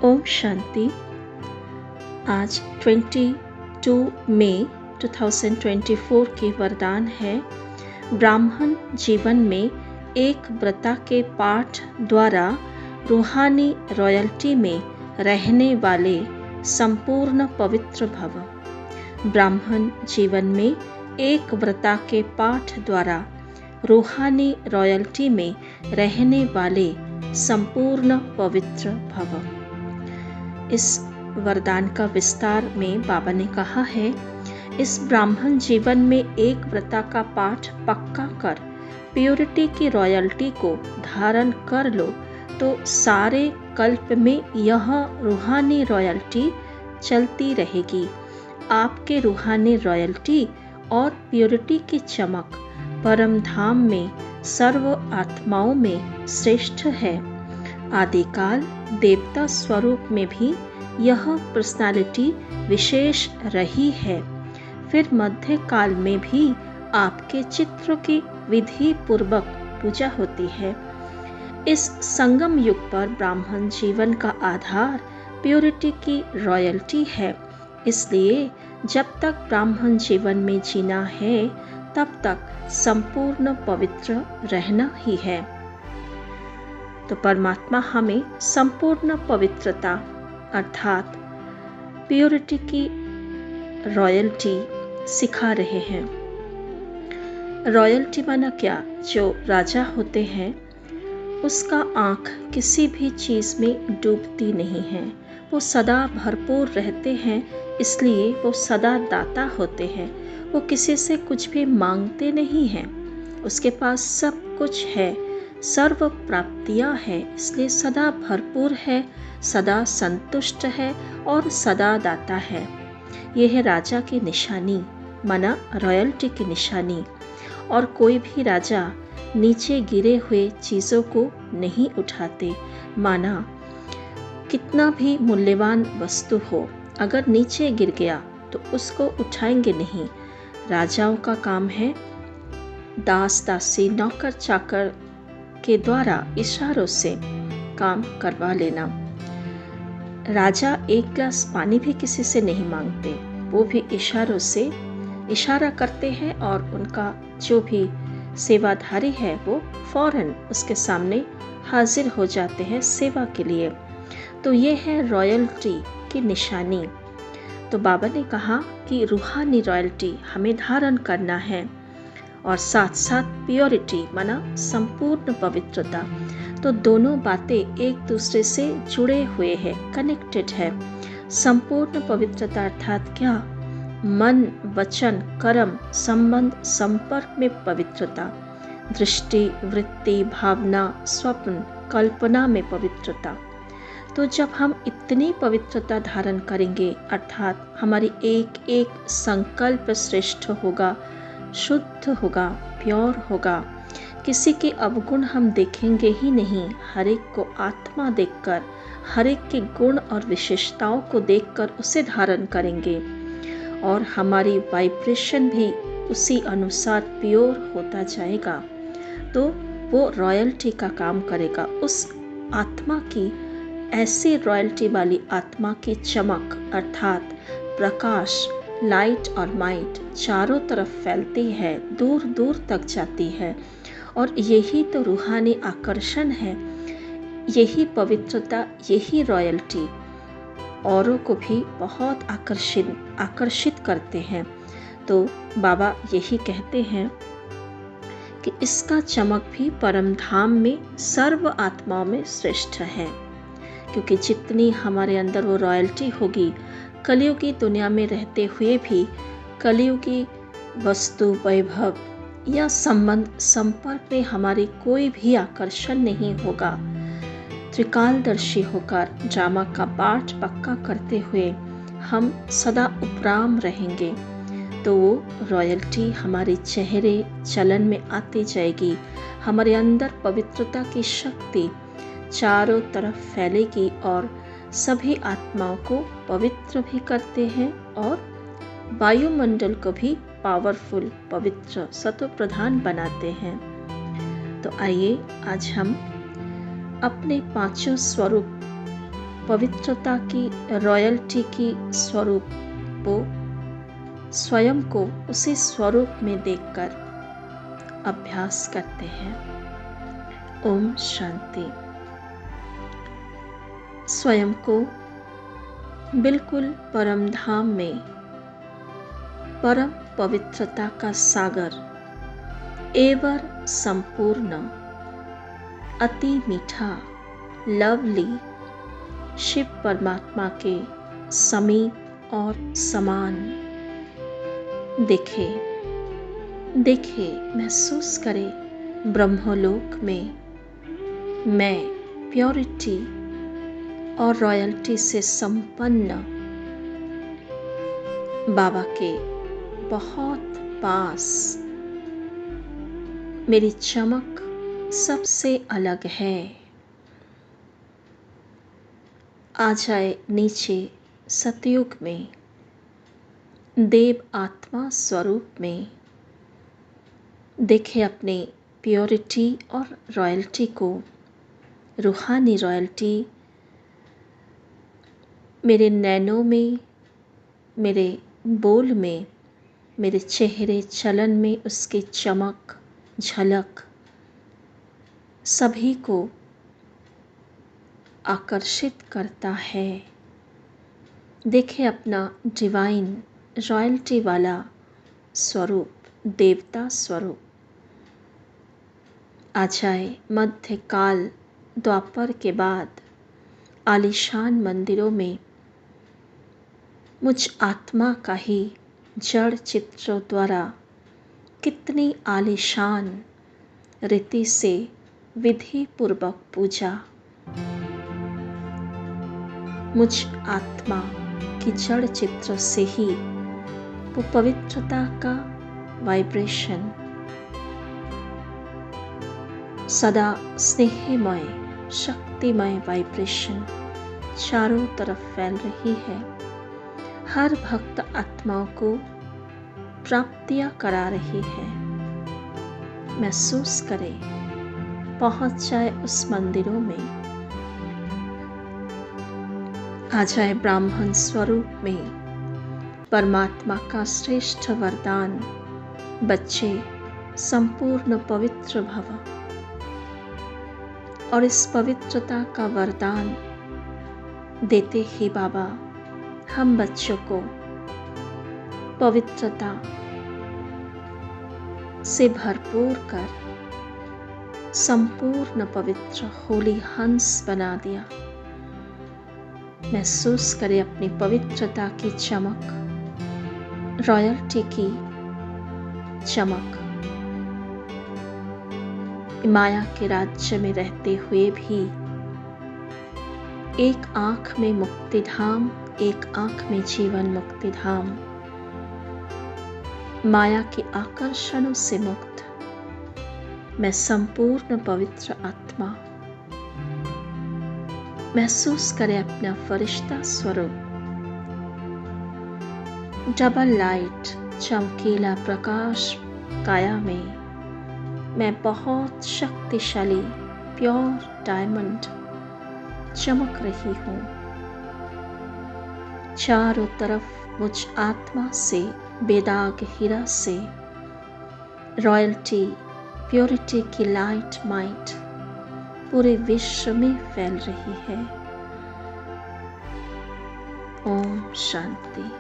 ओम शांति। आज 22 मई 2024 की वरदान है। ब्राह्मण जीवन में एक व्रता के पाठ द्वारा रूहानी रॉयल्टी में रहने वाले संपूर्ण पवित्र भव। ब्राह्मण जीवन में एक व्रता के पाठ द्वारा रूहानी रॉयल्टी में रहने वाले संपूर्ण पवित्र भव। इस वरदान का विस्तार में बाबा ने कहा है, इस ब्राह्मण जीवन में एक व्रता का पाठ पक्का कर प्योरिटी की रॉयल्टी को धारण कर लो तो सारे कल्प में यह रूहानी रॉयल्टी चलती रहेगी। आपके रूहानी रॉयल्टी और प्योरिटी की चमक परम धाम में सर्व आत्माओं में श्रेष्ठ है। आदिकाल देवता स्वरूप में भी यह पर्सनालिटी विशेष रही है। फिर मध्य काल में भी आपके चित्र की विधि पूर्वक पूजा होती है। इस संगम युग पर ब्राह्मण जीवन का आधार प्योरिटी की रॉयल्टी है। इसलिए जब तक ब्राह्मण जीवन में जीना है तब तक संपूर्ण पवित्र रहना ही है। तो परमात्मा हमें संपूर्ण पवित्रता अर्थात प्योरिटी की रॉयल्टी सिखा रहे हैं। रॉयल्टी माना क्या? जो राजा होते हैं उसका आँख किसी भी चीज़ में डूबती नहीं है। वो सदा भरपूर रहते हैं, इसलिए वो सदा दाता होते हैं। वो किसी से कुछ भी मांगते नहीं हैं। उसके पास सब कुछ है, सर्व प्राप्तियां है, इसलिए सदा भरपूर है, सदा संतुष्ट है और सदा दाता है। यह है राजा की निशानी, माना रॉयल्टी की निशानी। और कोई भी राजा नीचे गिरे हुए चीज़ों को नहीं उठाते। माना कितना भी मूल्यवान वस्तु हो, अगर नीचे गिर गया तो उसको उठाएंगे नहीं। राजाओं का काम है दास दासी नौकर चाकर के द्वारा इशारों से काम करवा लेना। राजा एक गिलास पानी भी किसी से नहीं मांगते, वो भी इशारों से इशारा करते हैं और उनका जो भी सेवाधारी है वो फौरन उसके सामने हाजिर हो जाते हैं सेवा के लिए। तो ये है रॉयल्टी की निशानी। तो बाबा ने कहा कि रूहानी रॉयल्टी हमें धारण करना है और साथ साथ प्योरिटी माना संपूर्ण पवित्रता। तो दोनों बातें एक दूसरे से जुड़े हुए हैं, कनेक्टेड है। संपूर्ण पवित्रता अर्थात क्या? मन वचन कर्म संबंध संपर्क में पवित्रता, दृष्टि वृत्ति भावना स्वप्न कल्पना में पवित्रता। तो जब हम इतनी पवित्रता धारण करेंगे अर्थात हमारी एक एक संकल्प श्रेष्ठ होगा, शुद्ध होगा, प्योर होगा, किसी के अवगुण हम देखेंगे ही नहीं। हर एक को आत्मा देखकर, हर एक के गुण और विशेषताओं को देखकर उसे धारण करेंगे और हमारी वाइब्रेशन भी उसी अनुसार प्योर होता जाएगा। तो वो रॉयल्टी का काम करेगा। उस आत्मा की ऐसी रॉयल्टी वाली आत्मा की चमक अर्थात प्रकाश, लाइट और माइट चारों तरफ फैलती है, दूर दूर तक जाती है। और यही तो रूहानी आकर्षण है, यही पवित्रता, यही रॉयल्टी औरों को भी बहुत आकर्षित करते हैं। तो बाबा यही कहते हैं कि इसका चमक भी परम धाम में सर्व आत्माओं में श्रेष्ठ है। क्योंकि जितनी हमारे अंदर वो रॉयल्टी होगी, कलियुगी दुनिया में रहते हुए भी कलियुगी वस्तु वैभव या संबंध संपर्क में हमारी कोई भी आकर्षण नहीं होगा। त्रिकालदर्शी होकर ड्रामा का पाठ पक्का करते हुए हम सदा उपराम रहेंगे। तो वो रॉयल्टी हमारे चेहरे चलन में आती जाएगी। हमारे अंदर पवित्रता की शक्ति चारों तरफ फैलेगी और सभी आत्माओं को पवित्र भी करते हैं और वायुमंडल को भी पावरफुल पवित्र सत्व प्रधान बनाते हैं। तो आइए आज हम अपने पांचों स्वरूप पवित्रता की रॉयल्टी की स्वरूप वो स्वयं को उसी स्वरूप में देखकर अभ्यास करते हैं। ओम शांति। स्वयं को बिल्कुल परम धाम में परम पवित्रता का सागर एवर संपूर्ण अति मीठा लवली शिव परमात्मा के समीप और समान देखे महसूस करे। ब्रह्मलोक में मैं प्योरिटी और रॉयल्टी से संपन्न बाबा के बहुत पास मेरी चमक सबसे अलग है। आ जाए नीचे सतयुग में देव आत्मा स्वरूप में, देखे अपने प्योरिटी और रॉयल्टी को, रूहानी रॉयल्टी मेरे नैनों में, मेरे बोल में, मेरे चेहरे चलन में उसकी चमक झलक सभी को आकर्षित करता है। देखे अपना डिवाइन रॉयल्टी वाला स्वरूप, देवता स्वरूप। आ जाए मध्यकाल द्वापर के बाद आलीशान मंदिरों में मुझ आत्मा का ही जड़ चित्रों द्वारा कितनी आलीशान रीति से विधि पूर्वक पूजा। मुझ आत्मा की जड़ चित्र से ही वो पवित्रता का वाइब्रेशन सदा स्नेहमय शक्तिमय वाइब्रेशन चारों तरफ फैल रही है। हर भक्त आत्माओं को प्राप्तियां करा रही है। महसूस करे, पहुंच जाए उस मंदिरों में। आ जाए ब्राह्मण स्वरूप में परमात्मा का श्रेष्ठ वरदान, बच्चे संपूर्ण पवित्र भव। और इस पवित्रता का वरदान देते ही बाबा हम बच्चों को पवित्रता से भरपूर कर संपूर्ण पवित्र होली हंस बना दिया। महसूस करें अपनी पवित्रता की चमक, रॉयल्टी की चमक। माया के राज्य में रहते हुए भी एक आंख में मुक्ति धाम, एक आंख में जीवन मुक्ति धाम, माया के आकर्षणों से मुक्त मैं संपूर्ण पवित्र आत्मा। महसूस करें अपना फरिश्ता स्वरूप, डबल लाइट चमकीला प्रकाश काया में मैं बहुत शक्तिशाली प्योर डायमंड चमक रही हूँ। चारों तरफ मुझ आत्मा से, बेदाग हीरा से रॉयल्टी प्योरिटी की लाइट माइट पूरे विश्व में फैल रही है। ओम शांति।